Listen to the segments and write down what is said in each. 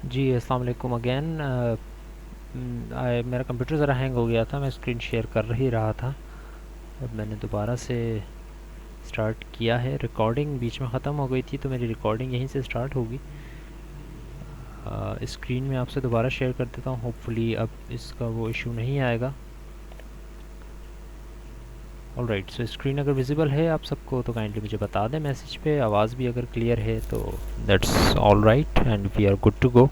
जी अस्सलाम वालेकुम अगेन। मेरा कंप्यूटर ज़रा हैंग हो गया था, मैं स्क्रीन शेयर कर ही रहा था। अब मैंने दोबारा से स्टार्ट किया है। रिकॉर्डिंग बीच में ख़त्म हो गई थी तो मेरी रिकॉर्डिंग यहीं से स्टार्ट होगी। स्क्रीन में आपसे दोबारा शेयर कर देता हूँ, होपफुली अब इसका वो इशू नहीं आएगा। ऑलराइट, सो स्क्रीन अगर विजिबल है आप सबको तो काइंडली मुझे बता दें मैसेज पे। आवाज़ भी अगर क्लियर है तो that's alright and we are good to go.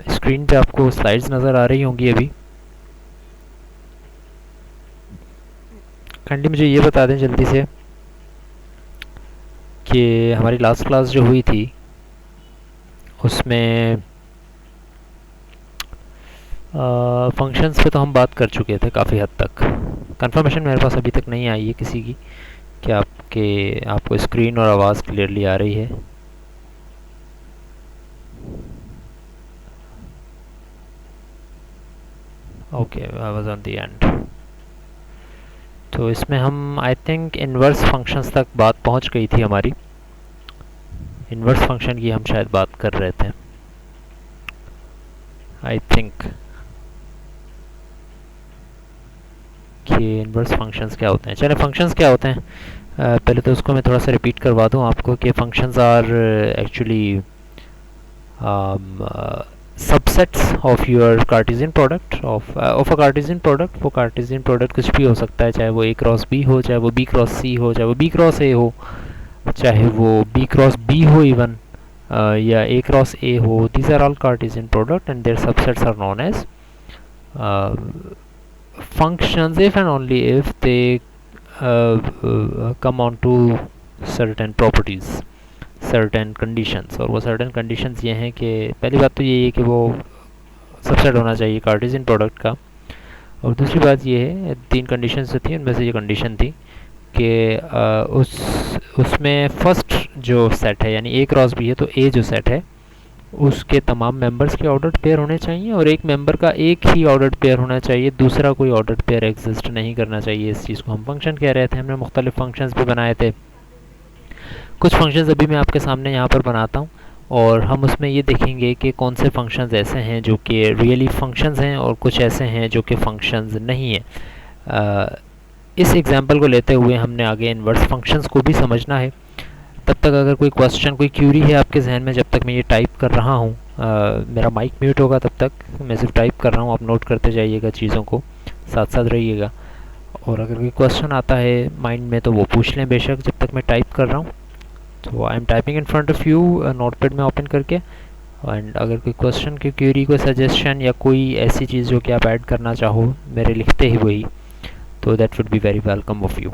Screen पे आपको स्लाइड्स नज़र आ रही होंगी अभी। काइंडली मुझे ये बता दें जल्दी से कि हमारी लास्ट क्लास जो हुई थी उसमें फंक्शंस पे तो हम बात कर चुके थे काफ़ी हद तक। कंफर्मेशन मेरे पास अभी तक नहीं आई है किसी की कि आपको स्क्रीन और आवाज़ क्लियरली आ रही है। Okay, I was on the end. तो इसमें हम आई थिंक इन्वर्स फंक्शंस तक बात पहुंच गई थी हमारी। इन्वर्स फंक्शन की हम शायद बात कर रहे थे, आई थिंक, कि इन्वर्स फंक्शंस क्या होते हैं। चले, फंक्शंस क्या होते हैं पहले तो उसको मैं थोड़ा सा रिपीट करवा दूं आपको कि functions are actually subsets of your Cartesian product of a Cartesian product. वो कार्टेशियन प्रोडक्ट कुछ भी हो सकता है, चाहे वो ए क्रॉस बी हो, चाहे वो बी क्रॉस सी हो, चाहे वो बी क्रॉस ए हो, चाहे वो बी क्रॉस बी हो इवन, या ए क्रॉस ए हो। These are all Cartesian product and their subsets are known as functions if and only if they come on to certain properties, certain conditions। और वो certain conditions ये हैं कि पहली बात तो ये है कि वो सबसेट होना चाहिए कार्टेशियन प्रोडक्ट का। और दूसरी बात ये है, तीन कंडीशंस जो थी उनमें से ये कंडीशन थी कि उसमें फर्स्ट जो सेट है यानी ए क्रॉस बी है तो ए जो सेट है उसके तमाम मेंबर्स के ऑर्डर्ड पेयर होने चाहिए और एक मेंबर का एक ही ऑर्डर्ड पेयर होना चाहिए, दूसरा कोई ऑर्डर्ड पेयर एग्जिस्ट नहीं करना चाहिए। इस चीज़ को हम फंक्शन कह रहे थे। हमने मुख्तलिफ फंक्शंस भी बनाए थे। कुछ फंक्शंस अभी मैं आपके सामने यहाँ पर बनाता हूँ और हम उसमें ये देखेंगे कि कौन से फंक्शंस ऐसे हैं जो कि रियली फंक्शंस हैं और कुछ ऐसे हैं जो कि फंक्शंस नहीं हैं। इस एग्जांपल को लेते हुए हमने आगे इन्वर्स फंक्शंस को भी समझना है। तब तक अगर कोई क्वेश्चन, कोई क्यूरी है आपके जहन में जब तक मैं ये टाइप कर रहा हूँ, मेरा माइक म्यूट होगा तब तक मैं सिर्फ टाइप कर रहा हूँ, आप नोट करते जाइएगा चीज़ों को, साथ साथ रहिएगा। और अगर कोई क्वेश्चन आता है माइंड में तो वो पूछ लें बेशक जब तक मैं टाइप कर रहा हूँ। तो I am typing in front of you notepad में ओपन करके। एंड अगर कोई क्वेश्चन, की क्यूरी, कोई सजेशन या कोई ऐसी चीज़ जो कि आप ऐड करना चाहो मेरे लिखते ही वही, तो that would be very welcome of you.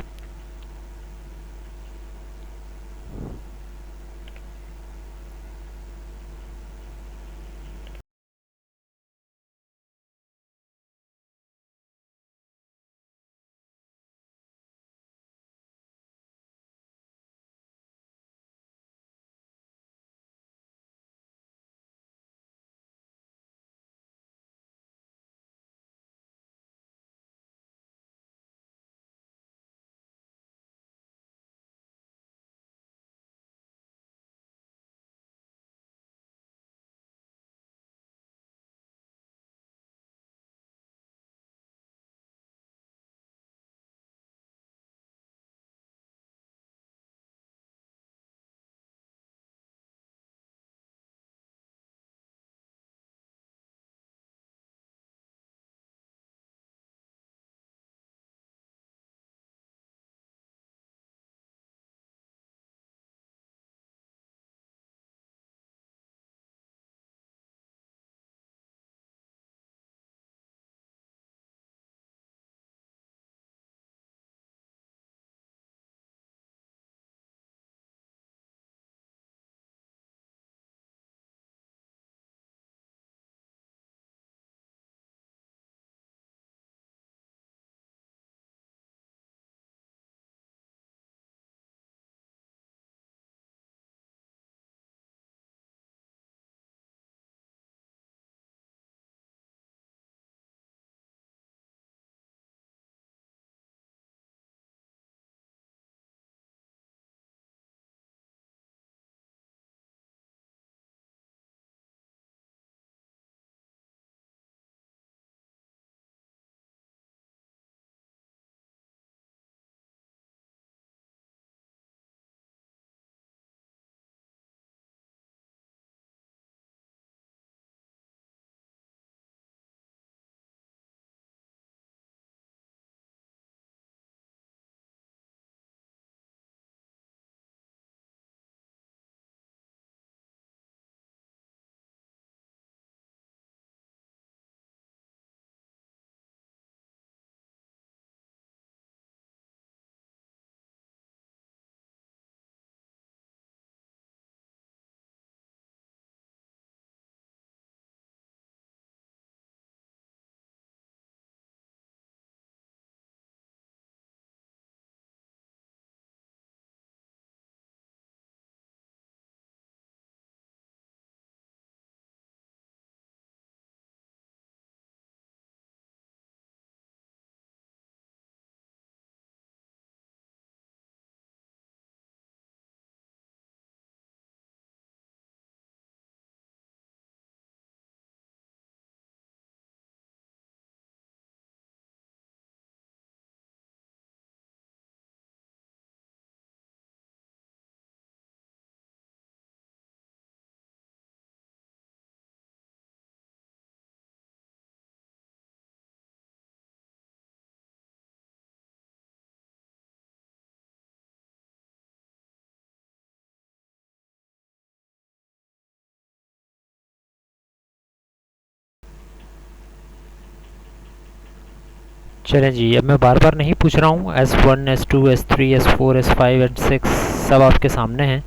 चलें जी, अब मैं बार बार नहीं पूछ रहा हूँ। S1 S2 S3 S4 S5 and 6 सब आपके सामने हैं।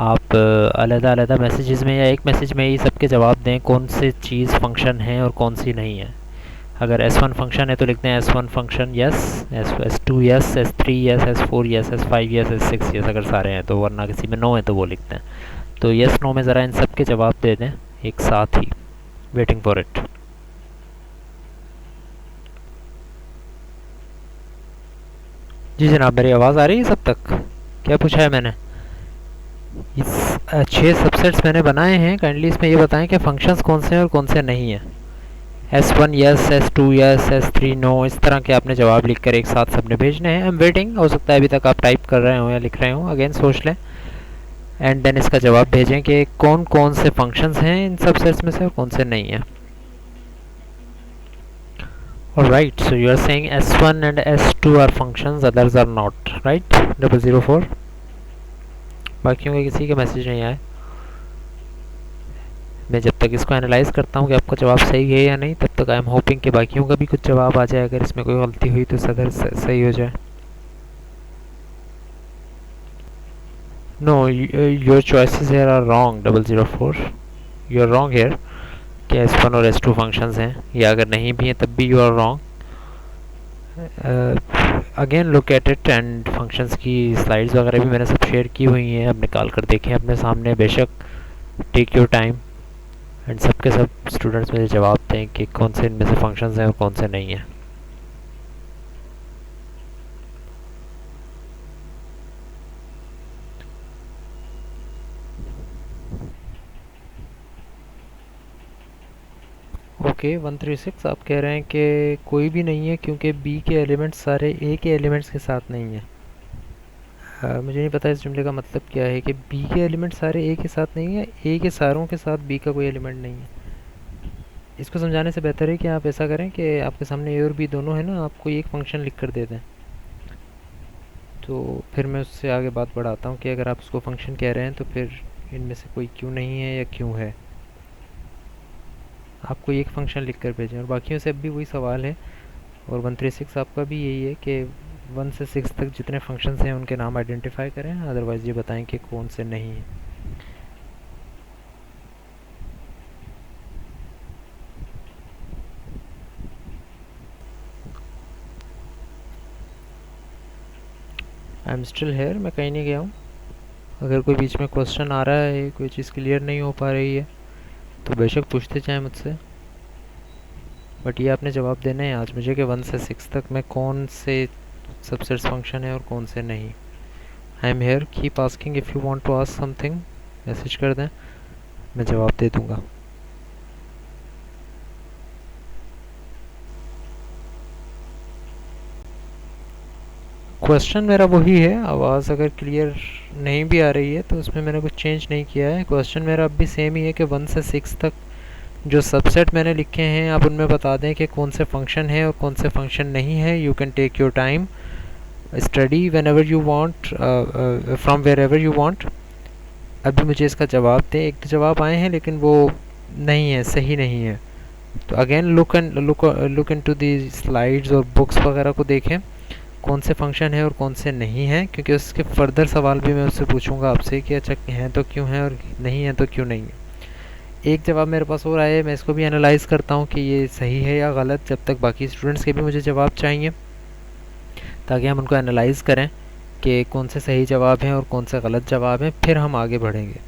आप अलग-अलग मैसेजेस में या एक मैसेज में ही सबके जवाब दें कौन से चीज़ फंक्शन है और कौन सी नहीं है। अगर S1 फंक्शन है तो लिखते हैं S1 function yes, S2 yes, S3 yes, S4 yes, S5 yes, S6 yes अगर सारे हैं तो, वरना किसी में नो है तो वो लिखते हैं। तो यस नो में ज़रा इन सब के जवाब दे दें एक साथ ही। Waiting for it. जी जनाब, मेरी आवाज़ आ रही है सब तक? क्या पूछा है मैंने? इस 6 सबसेट्स मैंने बनाए हैं। काइंडली इसमें ये बताएं कि फंक्शंस कौन से हैं और कौन से नहीं हैं। S1 yes, S2 yes, S3 no, इस तरह के आपने जवाब लिखकर एक साथ सबने भेजने हैं। I am waiting. हो सकता है अभी तक आप टाइप कर रहे हो या लिख रहे हो, अगेन सोच लें एंड देन इसका जवाब भेजें कि कौन कौन से फंक्शंस हैं इन सबसेट्स में से और कौन से नहीं हैं। Alright, so you are saying S1 and S2 are functions, others are not, right? 004। बाकियों के किसी के मैसेज नहीं आए। मैं जब तक इसको एनालाइज करता हूँ कि आपका जवाब सही है या नहीं, तब तक आई एम होपिंग कि बाकियों का भी कुछ जवाब आ जाए। अगर इसमें कोई गलती हुई तो सदर सही हो जाए। No, your choices here are wrong 004। You are wrong here कि S1 और S2 फंक्शंस हैं, या अगर नहीं भी हैं तब भी you are wrong. Again look at it and functions की स्लाइड्स वगैरह भी मैंने सब शेयर की हुई हैं, अब निकाल कर देखें अपने सामने। बेशक टेक योर टाइम एंड सबके सब स्टूडेंट्स मुझे जवाब दें कि कौन से इनमें से फंक्शंस हैं और कौन से नहीं हैं। ओके 136 आप कह रहे हैं कि कोई भी नहीं है क्योंकि बी के एलिमेंट्स सारे ए के एलिमेंट्स के साथ नहीं है। मुझे नहीं पता इस जुमले का मतलब क्या है कि बी के एलिमेंट सारे ए के साथ नहीं है, ए के सारों के साथ बी का कोई एलिमेंट नहीं है। इसको समझाने से बेहतर है कि आप ऐसा करें कि आपके सामने ए और बी दोनों है ना, आप कोई एक फंक्शन लिख कर दे दें, तो फिर मैं उससे आगे बात बढ़ाता हूँ कि अगर आप उसको फंक्शन कह रहे हैं तो फिर इनमें से कोई क्यों नहीं है या क्यों है। आप कोई एक फंक्शन लिख कर भेजें। और बाकियों से अब भी वही सवाल है, और 136 आपका भी यही है कि 1 से 6 तक जितने फंक्शंस हैं उनके नाम आइडेंटिफाई करें, अदरवाइज़ ये बताएं कि कौन से नहीं हैं। आई एम स्टिल हेयर, मैं कहीं नहीं गया हूँ। अगर कोई बीच में क्वेश्चन आ रहा है, कोई चीज़ क्लियर नहीं हो पा रही है तो बेशक पूछते जाएं मुझसे। बट ये आपने जवाब देना है आज मुझे कि 1 से 6 तक में कौन से सबसेट्स फंक्शन है और कौन से नहीं। I am here, keep asking if you want to ask something. Message कर दें, मैं जवाब दे दूँगा। क्वेश्चन मेरा वही है। आवाज़ अगर क्लियर नहीं भी आ रही है तो उसमें मैंने कुछ चेंज नहीं किया है। क्वेश्चन मेरा अब भी सेम ही है कि 1 से 6 तक जो सबसेट मैंने लिखे हैं आप उनमें बता दें कि कौन से फंक्शन है और कौन से फंक्शन नहीं है। You can take your time, study whenever you want, from wherever you want. अभी मुझे इसका जवाब दें। एक तो जवाब आए हैं लेकिन वो नहीं है, सही नहीं है। तो again look into the slides और बुक्स वगैरह को देखें कौन से फंक्शन है और कौन से नहीं हैं, क्योंकि उसके फर्दर सवाल भी मैं उससे पूछूंगा आपसे कि अच्छा हैं तो क्यों हैं और नहीं हैं तो क्यों नहीं है। एक जवाब मेरे पास और आया है, मैं इसको भी एनालाइज़ करता हूँ कि ये सही है या गलत, जब तक बाकी स्टूडेंट्स के भी मुझे जवाब चाहिए ताकि हम उनको एनालाइज़ करें कि कौन से सही जवाब हैं और कौन से गलत जवाब हैं, फिर हम आगे बढ़ेंगे।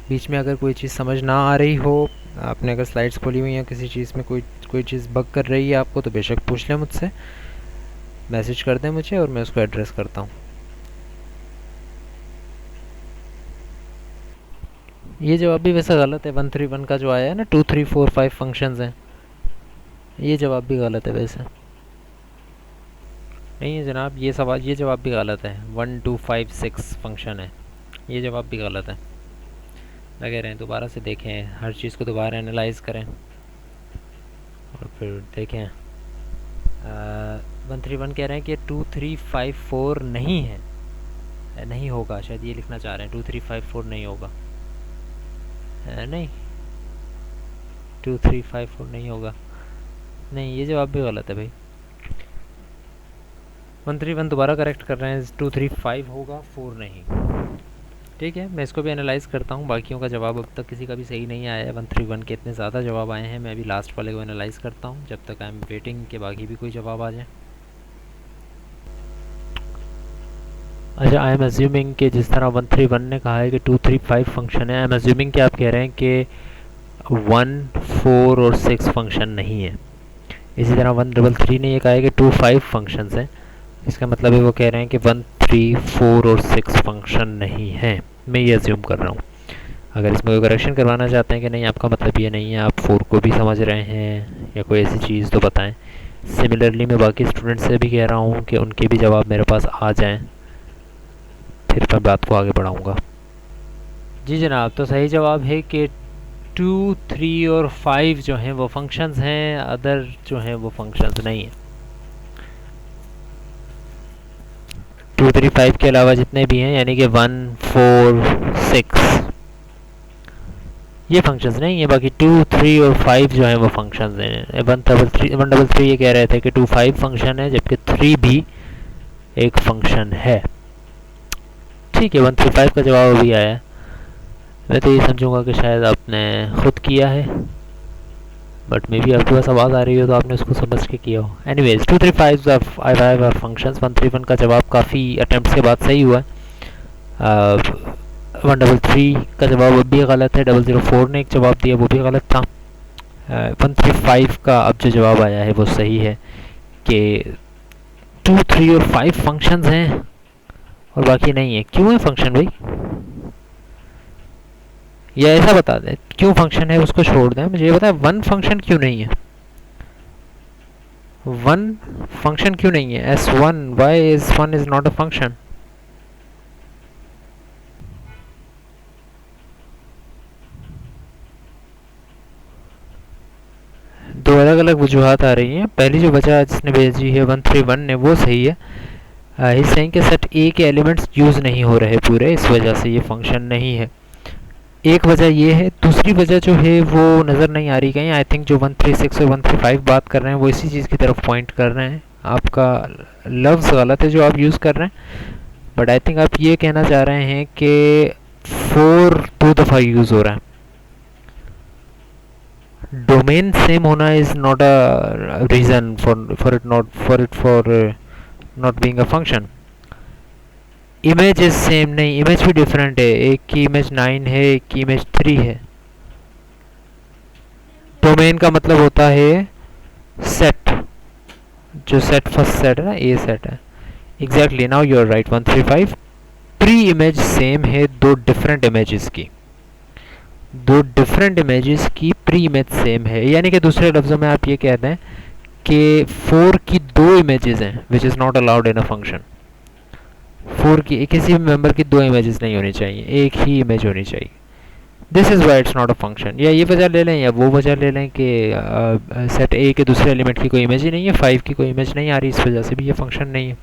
बीच में अगर कोई चीज़ समझ ना आ रही हो, आपने अगर स्लाइड्स खोली हुई हैं किसी चीज़ में कोई चीज़ बग कर रही है आपको, तो बेशक पूछ लें मुझसे, मैसेज कर दें मुझे और मैं उसको एड्रेस करता हूँ। ये जवाब भी वैसे गलत है। 131 का जो आया है ना, 2 3 4 5 फंक्शंस हैं, ये जवाब भी गलत है वैसे। नहीं है जनाब, ये जवाब भी गलत है। 1 2 5 6 फंक्शन है, ये जवाब भी गलत है। लगे रहें, दोबारा से देखें, हर चीज़ को दोबारा एनालाइज करें और फिर देखें। 131 कह रहे हैं कि 2 3 5 4 नहीं है, नहीं होगा, शायद ये लिखना चाह रहे हैं 2 3 5 4 नहीं होगा। नहीं, 2 3 5 4 नहीं होगा। नहीं, ये जवाब भी गलत है भाई। 131 दोबारा करेक्ट कर रहे हैं, 235 होगा, 4 नहीं। ठीक है, मैं इसको भी एनालाइज करता हूँ। बाकियों का जवाब अब तक किसी का भी सही नहीं आया है। 131 के इतने ज़्यादा जवाब आए हैं। मैं अभी लास्ट वाले को एनालाइज करता हूँ जब तक आई एम वेटिंग के बाकी भी कोई जवाब आ जाए। अच्छा, आई एम अज्यूमिंग कि जिस तरह 131 ने कहा है कि 235 फंक्शन है, आई एम अज्यूमिंग कि आप कह रहे हैं कि 1, 4 और 6 फंक्शन नहीं है। इसी तरह 133 ने ये कहा है कि 25 फंक्शंस हैं। इसका मतलब है वो कह रहे हैं कि 1, 3, 4 और 6 फंक्शन नहीं है। मैं ये अज्यूम कर रहा हूँ। अगर इसमें कोई करेक्शन करवाना चाहते हैं कि नहीं आपका मतलब ये नहीं है, आप 4 को भी समझ रहे हैं या कोई ऐसी चीज़, तो बताएं। सिमिलरली मैं बाकी स्टूडेंट्स से भी कह रहा हूँ कि उनके भी जवाब मेरे पास आ जाएं, फिर मैं बात को आगे बढ़ाऊँगा। जी जनाब, तो सही जवाब है कि 2, 3 और 5 जो हैं वो फंक्शंस हैं, अदर जो हैं वो फंक्शंस नहीं हैं। 2, 3, 5 के अलावा जितने भी हैं, यानी कि 1, 4, 6 ये फंक्शंस नहीं है। बाकी 2, 3 और 5 जो हैं वो फंक्शंस हैं। 133 ये कह रहे थे कि 2, 5 फंक्शन है, जबकि 3 भी एक फंक्शन है। ठीक है, 135 का जवाब अभी आया है। मैं तो ये समझूंगा कि शायद आपने खुद किया है, बट मे बी आपके पास आवाज़ आ रही हो तो आपने उसको समझ के किया हो। Anyways 2, 3, 5 are functions. 131 का जवाब काफ़ी अटैम्प्ट्स के बाद सही हुआ है। 133 का जवाब अब भी गलत है। 004 ने एक जवाब दिया, वो भी गलत था। 135 का अब जो जवाब आया है वो सही है कि 2, 3 और 5 फंक्शंस हैं और बाकी नहीं है। क्यों है फंक्शन भाई, या ऐसा बता दें क्यों फंक्शन है, उसको छोड़ दें, मुझे ये बताएं 1 फंक्शन क्यों नहीं है। 1 फंक्शन क्यों नहीं है? S1, why is 1 is not a function? दो अलग अलग वजूहत आ रही हैं। पहली जो वजह जिसने भेजी है 131 ने, वो सही है। इस सेइंग के सेट ए के एलिमेंट्स यूज़ नहीं हो रहे पूरे, इस वजह से ये फंक्शन नहीं है। एक वजह ये है। दूसरी वजह जो है वो नज़र नहीं आ रही कहीं। आई थिंक जो 136 और 135 बात कर रहे हैं वो इसी चीज़ की तरफ पॉइंट कर रहे हैं। आपका लफ्ज़ गलत है जो आप यूज़ कर रहे हैं, बट आई थिंक आप ये कहना चाह रहे हैं कि 4 2 दफ़ा यूज़ हो रहा है। डोमेन सेम होना is not a reason for not being a function. Image is same नहीं, इमेज भी डिफरेंट है। एक की इमेज 9 है, एक की इमेज 3 है। डोमेन का मतलब होता है सेट, जो सेट फर्स्ट सेट है ना, ए सेट है। Exactly, now you are right. 135 pre image same है दो डिफरेंट इमेजेस की, दो डिफरेंट इमेजेस की प्री इमेज सेम है। यानी कि दूसरे लफ्ज़ों में आप ये कहते हैं कि 4 की दो इमेजेस हैं, which is not allowed in a function. 4 की किसी भी मेंबर की दो इमेजेस नहीं होनी चाहिए, एक ही इमेज होनी चाहिए। This is why it's not a function. या ये वजह ले लें या वो वजह ले लें कि सेट ए के दूसरे एलिमेंट की कोई इमेज ही नहीं है, 5 की कोई इमेज नहीं आ रही, इस वजह से भी ये फंक्शन नहीं है।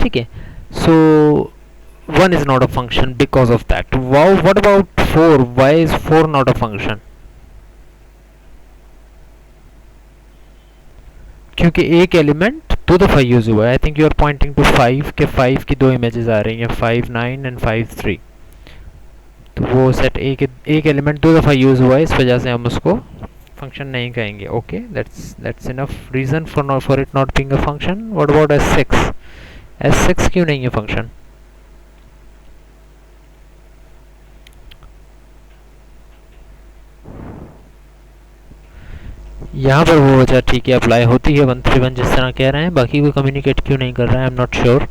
ठीक है, सो 1 is not a function because of that. Wow, what about 4? Why is 4 not a function? क्योंकि एक एलिमेंट दो दफ़ा यूज़ हुआ है। I think you are pointing to 5 के 5 की दो इमेजेस आ रही हैं, 5, 9 एंड 5, 3। तो वो सेट एक एलिमेंट दो दफ़ा यूज़ हुआ है, इस वजह से हम उसको फंक्शन नहीं कहेंगे। Okay, that's enough reason for it not being a function. What about S6? S6 क्यों नहीं है फंक्शन? यहाँ पर वो वजह ठीक है अप्लाई होती है 131 जिस तरह कह रहे हैं। बाकी कोई कम्युनिकेट क्यों नहीं कर रहा है, आई एम नॉट श्योर।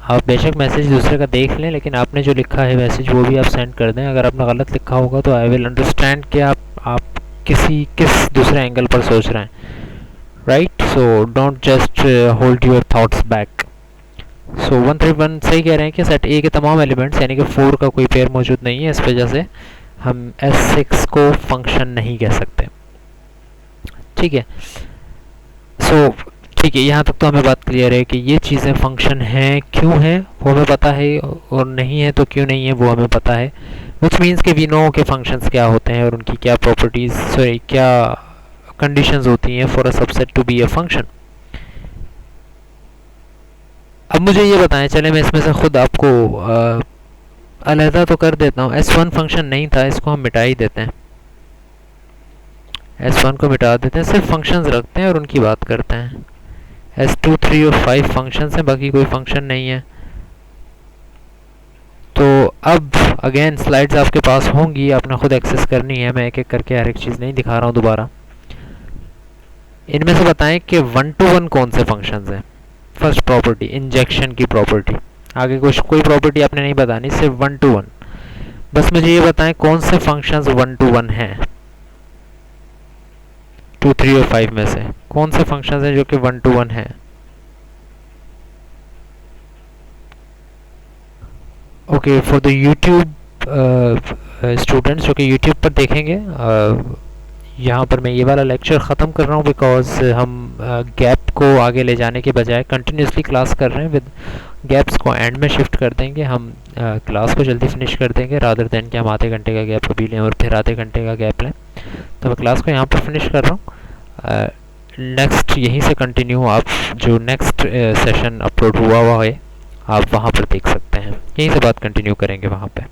आप बेशक मैसेज दूसरे का देख लें, लेकिन आपने जो लिखा है मैसेज वो भी आप सेंड कर दें। अगर आपने गलत लिखा होगा तो आई विल अंडरस्टैंड कि आप किस दूसरे एंगल पर सोच रहे हैं, right? So don't just hold your thoughts back. So 131 सही कह रहे हैं कि सेट ए के तमाम एलिमेंट्स यानी कि 4 का कोई पेयर मौजूद नहीं है, इस वजह से हम S6 को फंक्शन नहीं कह सकते। ठीक है, सो ठीक है, यहाँ तक तो हमें बात क्लियर है कि ये चीज़ें फंक्शन हैं। क्यों हैं वो हमें पता है, और नहीं है तो क्यों नहीं है वो हमें पता है। विच मीन्स के वी नो के फंक्शंस क्या होते हैं और उनकी क्या प्रॉपर्टीज़, सॉरी क्या कंडीशंस होती हैं for a subset to be a function. अब मुझे ये बताएं, चले मैं इसमें से खुद आपको अलहदा तो कर देता हूँ। S1 फंक्शन नहीं था, इसको हम मिटा ही देते हैं। S1 को मिटा देते हैं, सिर्फ फंक्शंस रखते हैं और उनकी बात करते हैं। S2, 3 और 5 फंक्शंस हैं, बाकी कोई फंक्शन नहीं है। तो अब अगेन स्लाइड्स आपके पास होंगी, आपने खुद एक्सेस करनी है, मैं एक एक करके हर एक चीज़ नहीं दिखा रहा हूँ दोबारा। इनमें से बताएं कि 1 to 1 कौन से फंक्शंस हैं। फर्स्ट प्रॉपर्टी इंजेक्शन की प्रॉपर्टी, आगे कुछ कोई प्रॉपर्टी आपने नहीं बतानी, सिर्फ 1 to 1। बस मुझे ये बताएं कौन से फंक्शंस 1 to 1 हैं। 2, 3 और 5 में से कौन से फंक्शंस हैं जो कि 1 to 1 हैं। Okay, for the YouTube students जो कि यूट्यूब पर देखेंगे, यहाँ पर मैं ये वाला लेक्चर ख़त्म कर रहा हूँ बिकॉज हम गैप को आगे ले जाने के बजाय कंटिन्यूसली क्लास कर रहे हैं। विद गैप्स को एंड में शिफ्ट कर देंगे, हम क्लास को जल्दी फिनिश कर देंगे रादर देन कि हम आधे घंटे का गैप अभी लें और फिर आधे घंटे का गैप लें। तो मैं क्लास को यहाँ पर फिनिश कर रहा हूँ। नेक्स्ट यहीं से कंटिन्यू आप जो नेक्स्ट सेशन अपलोड हुआ है आप वहाँ पर देख सकते हैं, यहीं से बात कंटिन्यू करेंगे वहाँ पे।